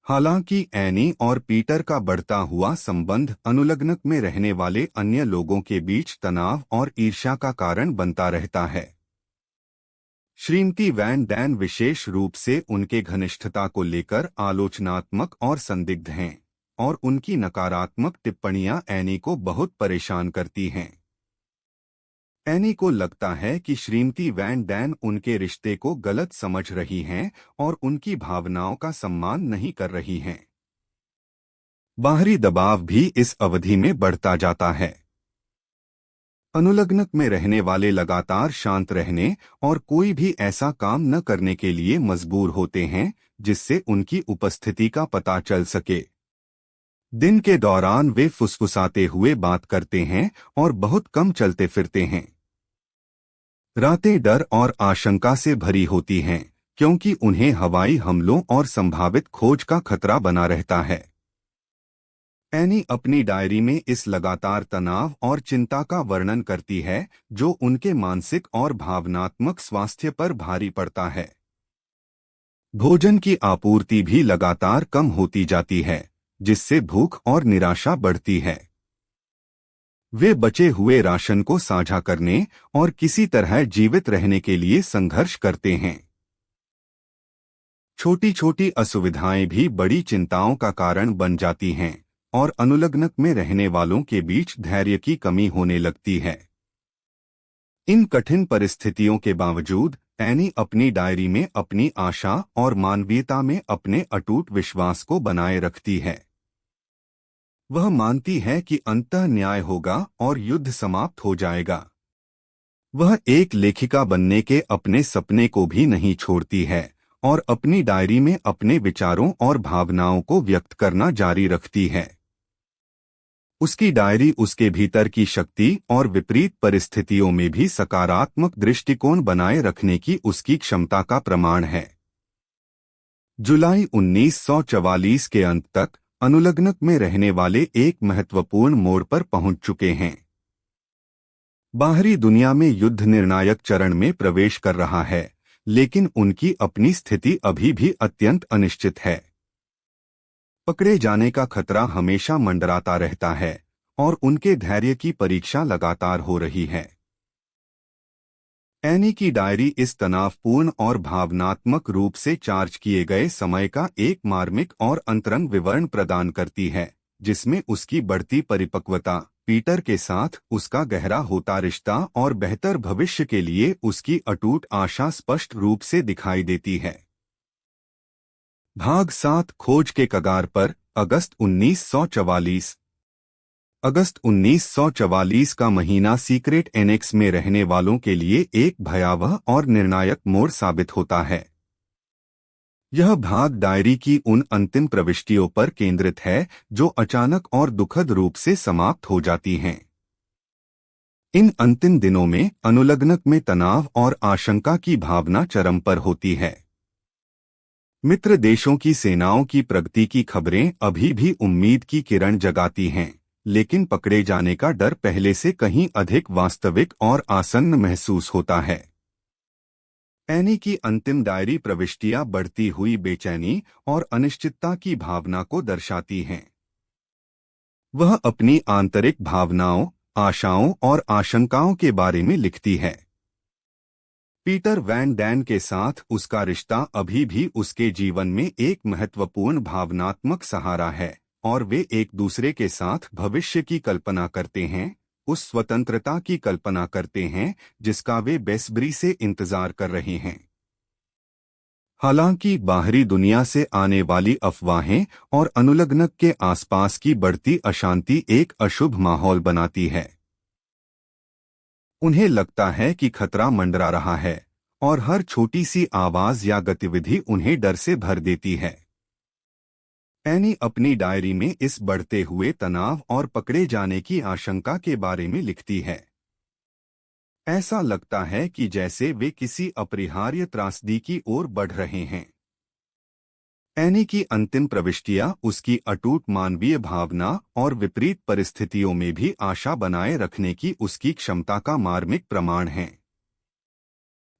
हालांकि एनी और पीटर का बढ़ता हुआ संबंध अनुलग्नक में रहने वाले अन्य लोगों के बीच तनाव और ईर्ष्या का कारण बनता रहता है। श्रीमती वैन डैन विशेष रूप से उनके घनिष्ठता को लेकर आलोचनात्मक और संदिग्ध हैं और उनकी नकारात्मक टिप्पणियां एनी को बहुत परेशान करती हैं। एनी को लगता है कि श्रीमती वैन डैन उनके रिश्ते को गलत समझ रही हैं और उनकी भावनाओं का सम्मान नहीं कर रही हैं। बाहरी दबाव भी इस अवधि में बढ़ता जाता है। अनुलग्नक में रहने वाले लगातार शांत रहने और कोई भी ऐसा काम न करने के लिए मजबूर होते हैं जिससे उनकी उपस्थिति का पता चल सके। दिन के दौरान वे फुसफुसाते हुए बात करते हैं और बहुत कम चलते फिरते हैं। रातें डर और आशंका से भरी होती हैं, क्योंकि उन्हें हवाई हमलों और संभावित खोज का खतरा बना रहता है। एनी अपनी डायरी में इस लगातार तनाव और चिंता का वर्णन करती है, जो उनके मानसिक और भावनात्मक स्वास्थ्य पर भारी पड़ता है। भोजन की आपूर्ति भी लगातार कम होती जाती है, जिससे भूख और निराशा बढ़ती है। वे बचे हुए राशन को साझा करने और किसी तरह जीवित रहने के लिए संघर्ष करते हैं। छोटी छोटी असुविधाएं भी बड़ी चिंताओं का कारण बन जाती हैं और अनुलग्नक में रहने वालों के बीच धैर्य की कमी होने लगती है। इन कठिन परिस्थितियों के बावजूद एनी अपनी डायरी में अपनी आशा और मानवीयता में अपने अटूट विश्वास को बनाए रखती है। वह मानती है कि अंततः न्याय होगा और युद्ध समाप्त हो जाएगा। वह एक लेखिका बनने के अपने सपने को भी नहीं छोड़ती है और अपनी डायरी में अपने विचारों और भावनाओं को व्यक्त करना जारी रखती है। उसकी डायरी उसके भीतर की शक्ति और विपरीत परिस्थितियों में भी सकारात्मक दृष्टिकोण बनाए रखने की उसकी क्षमता का प्रमाण है। जुलाई 1944 के अंत तक अनुलग्नक में रहने वाले एक महत्वपूर्ण मोड़ पर पहुंच चुके हैं। बाहरी दुनिया में युद्ध निर्णायक चरण में प्रवेश कर रहा है, लेकिन उनकी अपनी स्थिति अभी भी अत्यंत अनिश्चित है। पकड़े जाने का खतरा हमेशा मंडराता रहता है और उनके धैर्य की परीक्षा लगातार हो रही है। एनी की डायरी इस तनावपूर्ण और भावनात्मक रूप से चार्ज किए गए समय का एक मार्मिक और अंतरंग विवरण प्रदान करती है, जिसमें उसकी बढ़ती परिपक्वता, पीटर के साथ उसका गहरा होता रिश्ता और बेहतर भविष्य के लिए उसकी अटूट आशा स्पष्ट रूप से दिखाई देती है। भाग 7 खोज के कगार पर। अगस्त 1944 का महीना सीक्रेट एनेक्स में रहने वालों के लिए एक भयावह और निर्णायक मोड़ साबित होता है। यह भाग डायरी की उन अंतिम प्रविष्टियों पर केंद्रित है जो अचानक और दुखद रूप से समाप्त हो जाती हैं। इन अंतिम दिनों में अनुलग्नक में तनाव और आशंका की भावना चरम पर होती है। मित्र देशों की सेनाओं की प्रगति की खबरें अभी भी उम्मीद की किरण जगाती हैं, लेकिन पकड़े जाने का डर पहले से कहीं अधिक वास्तविक और आसन्न महसूस होता है। एनी की अंतिम डायरी प्रविष्टियां बढ़ती हुई बेचैनी और अनिश्चितता की भावना को दर्शाती हैं। वह अपनी आंतरिक भावनाओं, आशाओं और आशंकाओं के बारे में लिखती है। पीटर वैन डैन के साथ उसका रिश्ता अभी भी उसके जीवन में एक महत्वपूर्ण भावनात्मक सहारा है और वे एक दूसरे के साथ भविष्य की कल्पना करते हैं, उस स्वतंत्रता की कल्पना करते हैं जिसका वे बेसब्री से इंतजार कर रहे हैं। हालांकि बाहरी दुनिया से आने वाली अफवाहें और अनुलग्नक के आसपास की बढ़ती अशांति एक अशुभ माहौल बनाती है। उन्हें लगता है कि खतरा मंडरा रहा है और हर छोटी सी आवाज या गतिविधि उन्हें डर से भर देती है। एनी अपनी डायरी में इस बढ़ते हुए तनाव और पकड़े जाने की आशंका के बारे में लिखती है। ऐसा लगता है कि जैसे वे किसी अपरिहार्य त्रासदी की ओर बढ़ रहे हैं। एनी की अंतिम प्रविष्टियां उसकी अटूट मानवीय भावना और विपरीत परिस्थितियों में भी आशा बनाए रखने की उसकी क्षमता का मार्मिक प्रमाण हैं।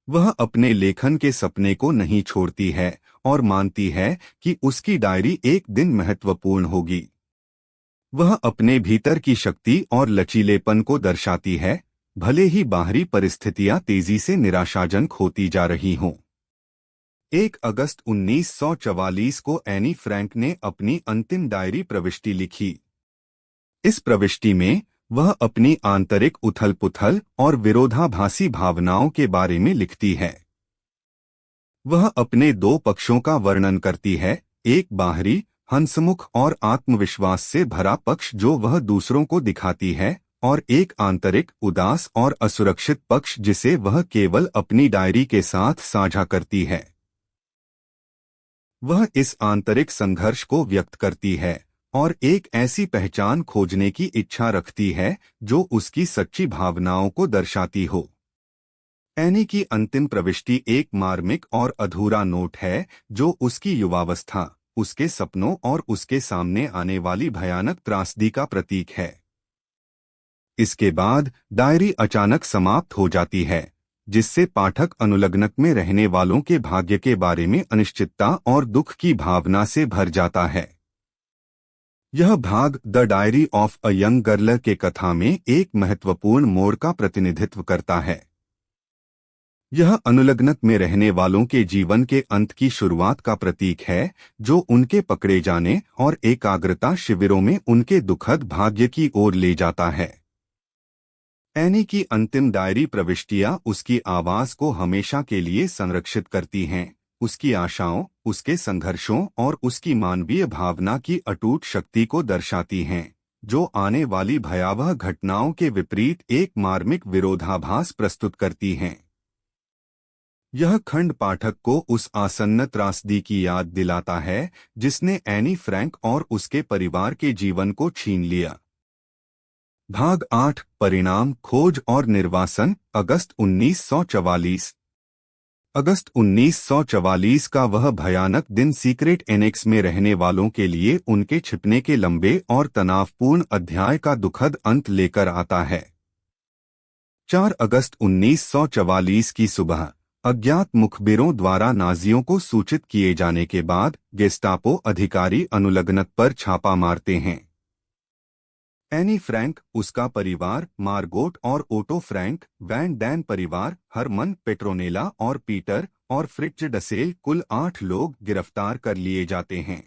वह अपने लेखन के सपने को नहीं छोड़ती है और मानती है कि उसकी डायरी एक दिन महत्वपूर्ण होगी। वह अपने भीतर की शक्ति और लचीलेपन को दर्शाती है, भले ही बाहरी परिस्थितियां तेजी से निराशाजनक होती जा रही हों। 1 अगस्त 1944 को एनी फ्रैंक ने अपनी अंतिम डायरी प्रविष्टि लिखी। इस प्रविष्टि में वह अपनी आंतरिक उथल-पुथल और विरोधाभासी भावनाओं के बारे में लिखती है। वह अपने दो पक्षों का वर्णन करती है, एक बाहरी, हंसमुख और आत्मविश्वास से भरा पक्ष जो वह दूसरों को दिखाती है, और एक आंतरिक, उदास और असुरक्षित पक्ष जिसे वह केवल अपनी डायरी के साथ साझा करती है। वह इस आंतरिक संघर्ष को व्यक्त करती है और एक ऐसी पहचान खोजने की इच्छा रखती है जो उसकी सच्ची भावनाओं को दर्शाती हो। एनी की अंतिम प्रविष्टि एक मार्मिक और अधूरा नोट है जो उसकी युवावस्था, उसके सपनों और उसके सामने आने वाली भयानक त्रासदी का प्रतीक है। इसके बाद डायरी अचानक समाप्त हो जाती है, जिससे पाठक अनुलग्नक में रहने वालों के भाग्य के बारे में अनिश्चितता और दुख की भावना से भर जाता है। यह भाग the diary of a young girl के कथा में एक महत्वपूर्ण मोड़ का प्रतिनिधित्व करता है। यह अनुलग्नक में रहने वालों के जीवन के अंत की शुरुआत का प्रतीक है, जो उनके पकड़े जाने और एकाग्रता शिविरों में उनके दुखद भाग्य की ओर ले जाता है। एनी की अंतिम डायरी प्रविष्टियां उसकी आवाज को हमेशा के लिए संरक्षित करती हैं, उसकी आशाओं, उसके संघर्षों और उसकी मानवीय भावना की अटूट शक्ति को दर्शाती हैं, जो आने वाली भयावह घटनाओं के विपरीत एक मार्मिक विरोधाभास प्रस्तुत करती हैं। यह खंड पाठक को उस आसन्न त्रासदी की याद दिलाता है जिसने एनी फ्रैंक और उसके परिवार के जीवन को छीन लिया। भाग 8 परिणाम, खोज और निर्वासन। अगस्त 1944। अगस्त 1944 का वह भयानक दिन सीक्रेट एनेक्स में रहने वालों के लिए उनके छिपने के लंबे और तनावपूर्ण अध्याय का दुखद अंत लेकर आता है। 4 अगस्त 1944 की सुबह अज्ञात मुखबिरों द्वारा नाजियों को सूचित किए जाने के बाद गेस्टापो अधिकारी अनुलग्नक पर छापा मारते हैं। एनी फ्रैंक, उसका परिवार, मार्गोट और ओटो फ्रैंक, वैन डैन परिवार, हरमन, पेट्रोनेला और पीटर और फ्रिट्ज डसेल, कुल 8 लोग गिरफ्तार कर लिए जाते हैं।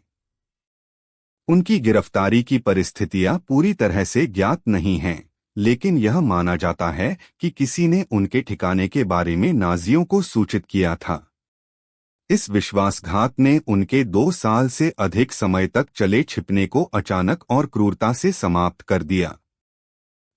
उनकी गिरफ्तारी की परिस्थितियां पूरी तरह से ज्ञात नहीं हैं, लेकिन यह माना जाता है कि किसी ने उनके ठिकाने के बारे में नाजियों को सूचित किया था। इस विश्वासघात ने उनके 2 साल से अधिक समय तक चले छिपने को अचानक और क्रूरता से समाप्त कर दिया।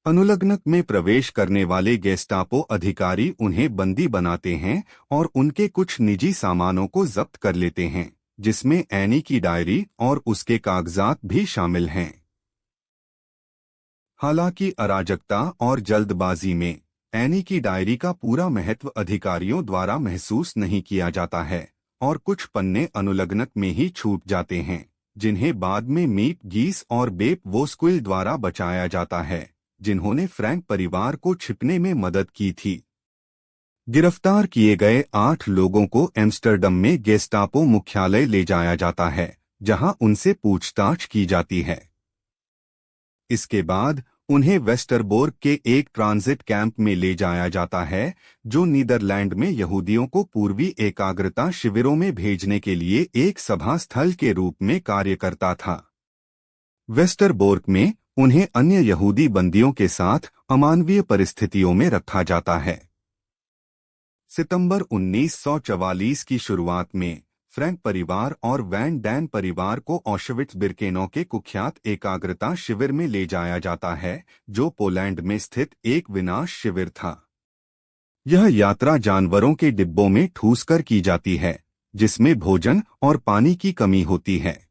अनुलग्नक में प्रवेश करने वाले गेस्टापो अधिकारी उन्हें बंदी बनाते हैं और उनके कुछ निजी सामानों को जब्त कर लेते हैं, जिसमें एनी की डायरी और उसके कागजात भी शामिल हैं। हालांकि अराजकता और जल्दबाजी में एनी की डायरी का पूरा महत्व अधिकारियों द्वारा महसूस नहीं किया जाता है और कुछ पन्ने अनुलग्नक में ही छूट जाते हैं, जिन्हें बाद में मीट गीस और बेप वोस्क्विल द्वारा बचाया जाता है, जिन्होंने फ्रैंक परिवार को छिपने में मदद की थी। गिरफ्तार किए गए 8 लोगों को एम्स्टर्डम में गेस्टापो मुख्यालय ले जाया जाता है, जहां उनसे पूछताछ की जाती है। इसके बाद उन्हें वेस्टरबोर्ग के एक ट्रांजिट कैंप में ले जाया जाता है, जो नीदरलैंड में यहूदियों को पूर्वी एकाग्रता शिविरों में भेजने के लिए एक सभा स्थल के रूप में कार्य करता था। वेस्टरबोर्ग में उन्हें अन्य यहूदी बंदियों के साथ अमानवीय परिस्थितियों में रखा जाता है। सितंबर 1944 की शुरुआत में फ्रैंक परिवार और वैन डैन परिवार को ऑशविट्ज बिर्केनौ के कुख्यात एकाग्रता शिविर में ले जाया जाता है, जो पोलैंड में स्थित एक विनाश शिविर था। यह यात्रा जानवरों के डिब्बों में ठूसकर की जाती है, जिसमें भोजन और पानी की कमी होती है।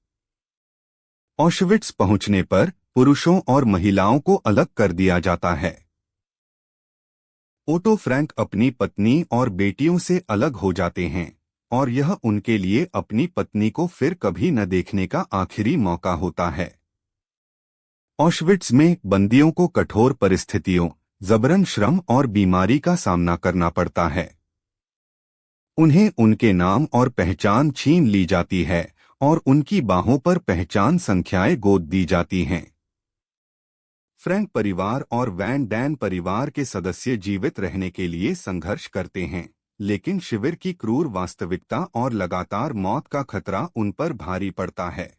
ऑशविट्ज पहुंचने पर पुरुषों और महिलाओं को अलग कर दिया जाता है। ओटो फ्रैंक अपनी पत्नी और बेटियों से अलग हो जाते हैं और यह उनके लिए अपनी पत्नी को फिर कभी न देखने का आखिरी मौका होता है। ऑशविट्ज में बंदियों को कठोर परिस्थितियों, जबरन श्रम और बीमारी का सामना करना पड़ता है। उन्हें उनके नाम और पहचान छीन ली जाती है और उनकी बाहों पर पहचान संख्याएं गोद दी जाती हैं। फ्रैंक परिवार और वैन डैन परिवार के सदस्य जीवित रहने के लिए संघर्ष करते हैं, लेकिन शिविर की क्रूर वास्तविकता और लगातार मौत का खतरा उन पर भारी पड़ता है।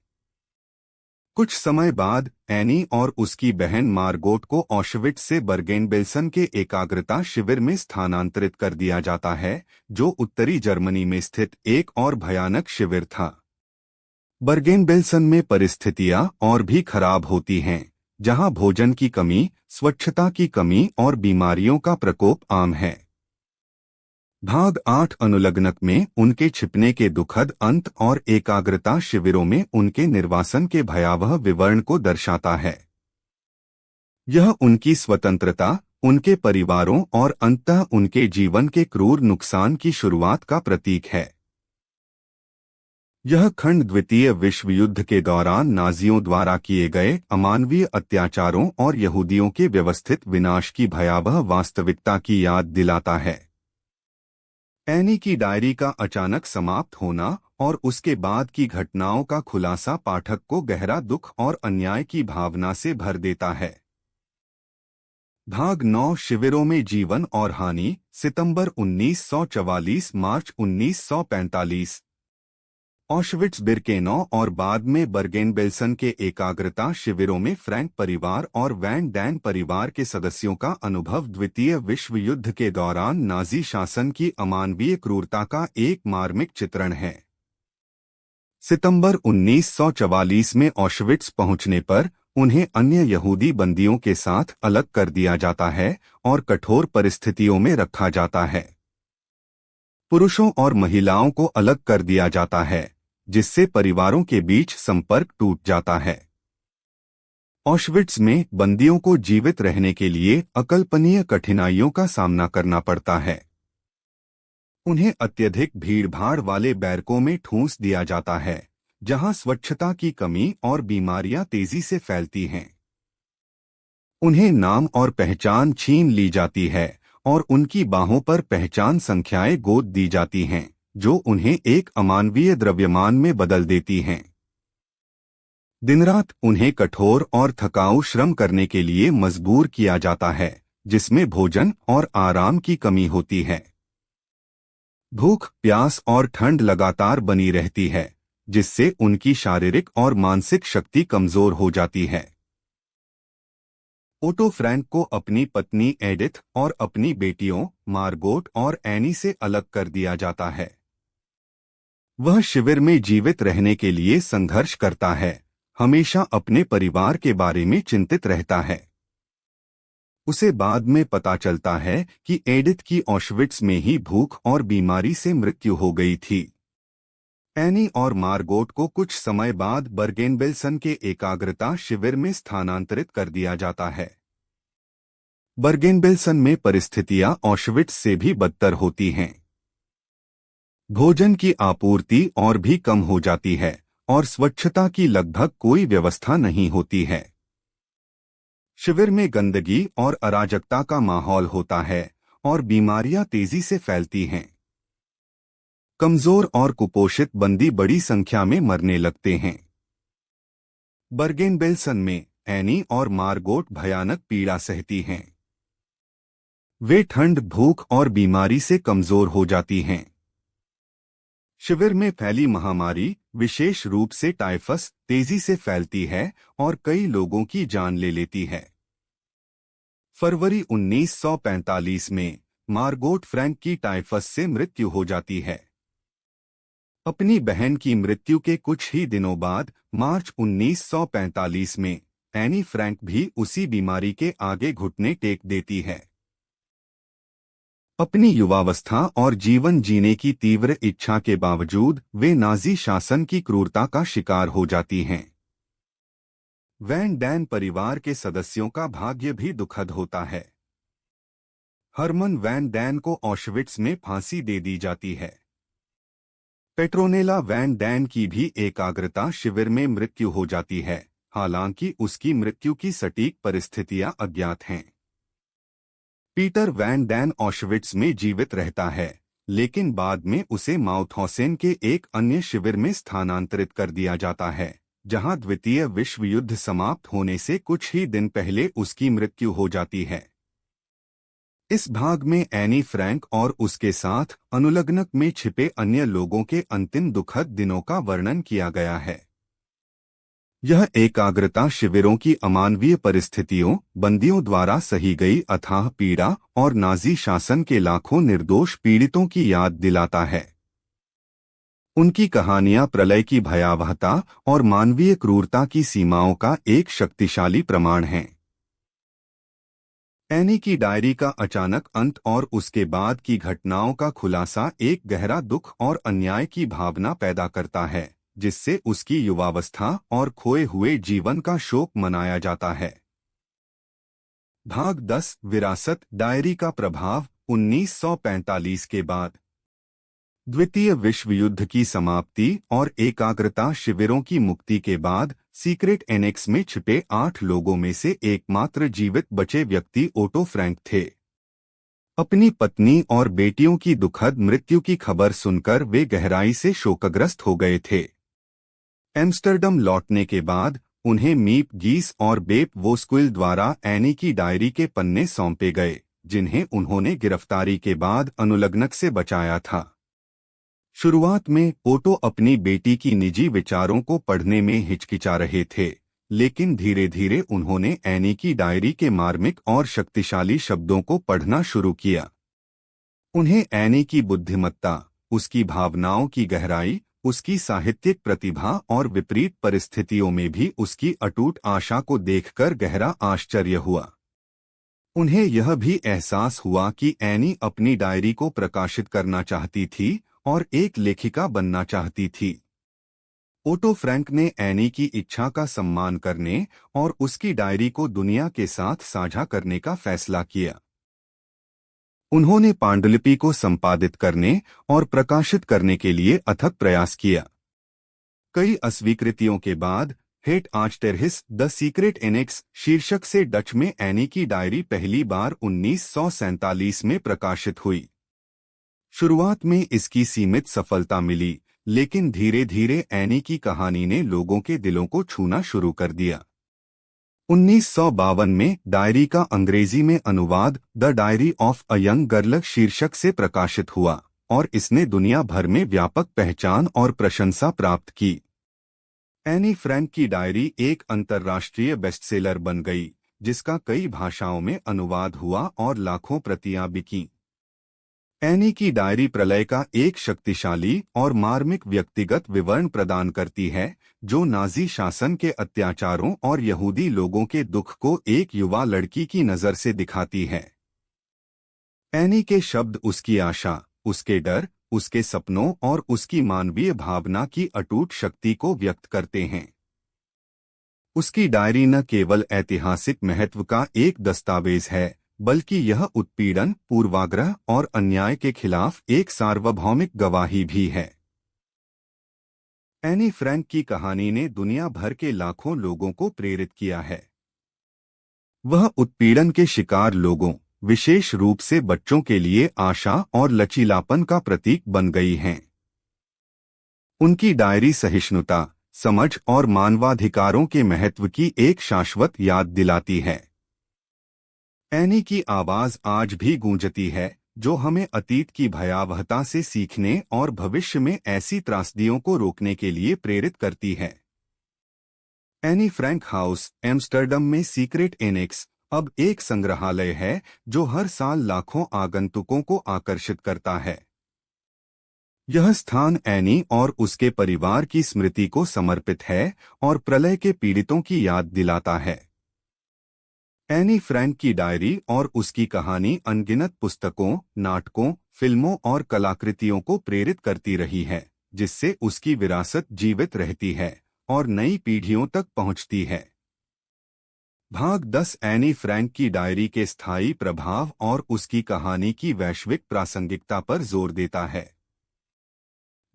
कुछ समय बाद एनी और उसकी बहन मार्गोट को ऑशविट्ज से बर्गेन-बेल्सन के एकाग्रता शिविर में स्थानांतरित कर दिया जाता है, जो उत्तरी जर्मनी में स्थित एक और भयानक शिविर था। बर्गेन-बेल्सन में परिस्थितियां और भी खराब होती हैं, जहां भोजन की कमी, स्वच्छता की कमी और बीमारियों का प्रकोप आम है। भाग 8 अनुलग्नक में उनके छिपने के दुखद अंत और एकाग्रता शिविरों में उनके निर्वासन के भयावह विवरण को दर्शाता है। यह उनकी स्वतंत्रता, उनके परिवारों और अंततः उनके जीवन के क्रूर नुकसान की शुरुआत का प्रतीक है। यह खंड द्वितीय विश्व युद्ध के दौरान नाजियों द्वारा किए गए अमानवीय अत्याचारों और यहूदियों के व्यवस्थित विनाश की भयावह वास्तविकता की याद दिलाता है। एनी की डायरी का अचानक समाप्त होना और उसके बाद की घटनाओं का खुलासा पाठक को गहरा दुख और अन्याय की भावना से भर देता है। भाग 9 शिविरों में जीवन और हानि, सितंबर 1944 मार्च 1945। ऑशविट्ज बिर्केनौ और बाद में बर्गेन-बेल्सन के एकाग्रता शिविरों में फ्रैंक परिवार और वैन डैन परिवार के सदस्यों का अनुभव द्वितीय विश्व युद्ध के दौरान नाजी शासन की अमानवीय क्रूरता का एक मार्मिक चित्रण है। सितंबर 1944 में ऑशविट्ज पहुंचने पर उन्हें अन्य यहूदी बंदियों के साथ अलग कर दिया जाता है और कठोर परिस्थितियों में रखा जाता है। पुरुषों और महिलाओं को अलग कर दिया जाता है, जिससे परिवारों के बीच संपर्क टूट जाता है। ऑशविट्ज में बंदियों को जीवित रहने के लिए अकल्पनीय कठिनाइयों का सामना करना पड़ता है। उन्हें अत्यधिक भीड़भाड़ वाले बैरकों में ठूंस दिया जाता है, जहां स्वच्छता की कमी और बीमारियां तेजी से फैलती हैं। उन्हें नाम और पहचान छीन ली जाती है और उनकी बाहों पर पहचान संख्याएं गोद दी जाती हैं, जो उन्हें एक अमानवीय द्रव्यमान में बदल देती हैं। दिनरात उन्हें कठोर और थकाऊ श्रम करने के लिए मजबूर किया जाता है, जिसमें भोजन और आराम की कमी होती है। भूख, प्यास और ठंड लगातार बनी रहती है, जिससे उनकी शारीरिक और मानसिक शक्ति कमजोर हो जाती है। ओटो फ्रैंक को अपनी पत्नी एडिथ और अपनी बेटियों मार्गोट और एनी से अलग कर दिया जाता है। वह शिविर में जीवित रहने के लिए संघर्ष करता है, हमेशा अपने परिवार के बारे में चिंतित रहता है। उसे बाद में पता चलता है कि एडिथ की ऑशविट्ज में ही भूख और बीमारी से मृत्यु हो गई थी। एनी और मार्गोट को कुछ समय बाद बर्गेन-बेल्सन के एकाग्रता शिविर में स्थानांतरित कर दिया जाता है। बर्गेन-बेल्सन में परिस्थितियां ऑशविट्ज से भी बदतर होती हैं। भोजन की आपूर्ति और भी कम हो जाती है और स्वच्छता की लगभग कोई व्यवस्था नहीं होती है। शिविर में गंदगी और अराजकता का माहौल होता है और बीमारियां तेजी से फैलती हैं। कमजोर और कुपोषित बंदी बड़ी संख्या में मरने लगते हैं। बर्गेन-बेल्सन में एनी और मार्गोट भयानक पीड़ा सहती हैं। वे ठंड, भूख और बीमारी से कमजोर हो जाती हैं। शिविर में फैली महामारी, विशेष रूप से टाइफस, तेजी से फैलती है और कई लोगों की जान ले लेती है। फरवरी 1945 में मार्गोट फ्रैंक की टाइफस से मृत्यु हो जाती है। अपनी बहन की मृत्यु के कुछ ही दिनों बाद मार्च 1945 में एनी फ्रैंक भी उसी बीमारी के आगे घुटने टेक देती है। अपनी युवावस्था और जीवन जीने की तीव्र इच्छा के बावजूद वे नाजी शासन की क्रूरता का शिकार हो जाती हैं। वैन डैन परिवार के सदस्यों का भाग्य भी दुखद होता है। हरमन वैन डैन को ऑशविट्ज में फांसी दे दी जाती है। पेट्रोनेला वैन डैन की भी एकाग्रता शिविर में मृत्यु हो जाती है, हालांकि उसकी मृत्यु की सटीक परिस्थितियां अज्ञात हैं। पीटर वैन डैन ऑशविट्ज में जीवित रहता है, लेकिन बाद में उसे माउथहौसेन के एक अन्य शिविर में स्थानांतरित कर दिया जाता है, जहां द्वितीय विश्व युद्ध समाप्त होने से कुछ ही दिन पहले उसकी मृत्यु हो जाती है। इस भाग में एनी फ्रैंक और उसके साथ अनुलग्नक में छिपे अन्य लोगों के अंतिम दुखद दिनों का वर्णन किया गया है। यह एकाग्रता शिविरों की अमानवीय परिस्थितियों, बंदियों द्वारा सही गई अथाह पीड़ा और नाजी शासन के लाखों निर्दोष पीड़ितों की याद दिलाता है। उनकी कहानियां प्रलय की भयावहता और मानवीय क्रूरता की सीमाओं का एक शक्तिशाली प्रमाण हैं। एनी की डायरी का अचानक अंत और उसके बाद की घटनाओं का खुलासा एक गहरा दुख और अन्याय की भावना पैदा करता है, जिससे उसकी युवावस्था और खोए हुए जीवन का शोक मनाया जाता है। भाग 10 विरासत डायरी का प्रभाव 1945 के बाद द्वितीय विश्व युद्ध की समाप्ति और एकाग्रता शिविरों की मुक्ति के बाद सीक्रेट एनेक्स में छिपे 8 लोगों में से एकमात्र जीवित बचे व्यक्ति ओटो फ्रैंक थे। अपनी पत्नी और बेटियों की दुखद मृत्यु की खबर सुनकर वे गहराई से शोकग्रस्त हो गए थे। एम्स्टर्डम लौटने के बाद उन्हें मीप गीस और बेप वोस्क्विल द्वारा एनी की डायरी के पन्ने सौंपे गए, जिन्हें उन्होंने गिरफ्तारी के बाद अनुलग्नक से बचाया था। शुरुआत में ओटो अपनी बेटी की निजी विचारों को पढ़ने में हिचकिचा रहे थे, लेकिन धीरे धीरे उन्होंने एनी की डायरी के मार्मिक और शक्तिशाली शब्दों को पढ़ना शुरू किया। उन्हें एनी की बुद्धिमत्ता, उसकी भावनाओं की गहराई उसकी साहित्यिक प्रतिभा और विपरीत परिस्थितियों में भी उसकी अटूट आशा को देखकर गहरा आश्चर्य हुआ। उन्हें यह भी एहसास हुआ कि एनी अपनी डायरी को प्रकाशित करना चाहती थी और एक लेखिका बनना चाहती थी। ओटो फ्रैंक ने एनी की इच्छा का सम्मान करने और उसकी डायरी को दुनिया के साथ साझा करने का फैसला किया। उन्होंने पांडुलिपि को संपादित करने और प्रकाशित करने के लिए अथक प्रयास किया। कई अस्वीकृतियों के बाद हेट आर्चटेरहिस द सीक्रेट एनेक्स शीर्षक से डच में एनी की डायरी पहली बार 1947 में प्रकाशित हुई। शुरुआत में इसकी सीमित सफलता मिली, लेकिन धीरे धीरे एनी की कहानी ने लोगों के दिलों को छूना शुरू कर दिया। 1952 में डायरी का अंग्रेजी में अनुवाद the diary of a young girl शीर्षक से प्रकाशित हुआ और इसने दुनिया भर में व्यापक पहचान और प्रशंसा प्राप्त की। एनी फ्रैंक की डायरी एक अंतर्राष्ट्रीय बेस्टसेलर बन गई, जिसका कई भाषाओं में अनुवाद हुआ और लाखों प्रतियां बिकीं। एनी की डायरी प्रलय का एक शक्तिशाली और मार्मिक व्यक्तिगत विवरण प्रदान करती है, जो नाजी शासन के अत्याचारों और यहूदी लोगों के दुख को एक युवा लड़की की नज़र से दिखाती है। एनी के शब्द उसकी आशा, उसके डर, उसके सपनों और उसकी मानवीय भावना की अटूट शक्ति को व्यक्त करते हैं। उसकी डायरी न केवल ऐतिहासिक महत्व का एक दस्तावेज है, बल्कि यह उत्पीड़न, पूर्वाग्रह और अन्याय के खिलाफ एक सार्वभौमिक गवाही भी है। एनी फ्रैंक की कहानी ने दुनिया भर के लाखों लोगों को प्रेरित किया है। वह उत्पीड़न के शिकार लोगों, विशेष रूप से बच्चों के लिए आशा और लचीलापन का प्रतीक बन गई हैं। उनकी डायरी सहिष्णुता, समझ और मानवाधिकारों के महत्व की एक शाश्वत याद दिलाती है। एनी की आवाज आज भी गूंजती है, जो हमें अतीत की भयावहता से सीखने और भविष्य में ऐसी त्रासदियों को रोकने के लिए प्रेरित करती है। एनी फ्रैंक हाउस एम्स्टर्डम में सीक्रेट एनेक्स अब एक संग्रहालय है, जो हर साल लाखों आगंतुकों को आकर्षित करता है। यह स्थान एनी और उसके परिवार की स्मृति को समर्पित है और प्रलय के पीड़ितों की याद दिलाता है। एनी फ्रैंक की डायरी और उसकी कहानी अनगिनत पुस्तकों, नाटकों, फिल्मों और कलाकृतियों को प्रेरित करती रही है, जिससे उसकी विरासत जीवित रहती है और नई पीढ़ियों तक पहुंचती है। भाग 10 एनी फ्रैंक की डायरी के स्थायी प्रभाव और उसकी कहानी की वैश्विक प्रासंगिकता पर जोर देता है।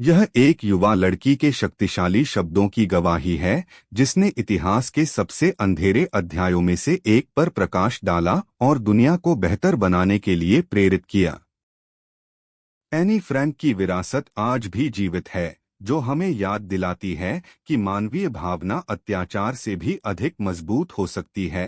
यह एक युवा लड़की के शक्तिशाली शब्दों की गवाही है, जिसने इतिहास के सबसे अंधेरे अध्यायों में से एक पर प्रकाश डाला और दुनिया को बेहतर बनाने के लिए प्रेरित किया। एनी फ्रैंक की विरासत आज भी जीवित है, जो हमें याद दिलाती है कि मानवीय भावना अत्याचार से भी अधिक मजबूत हो सकती है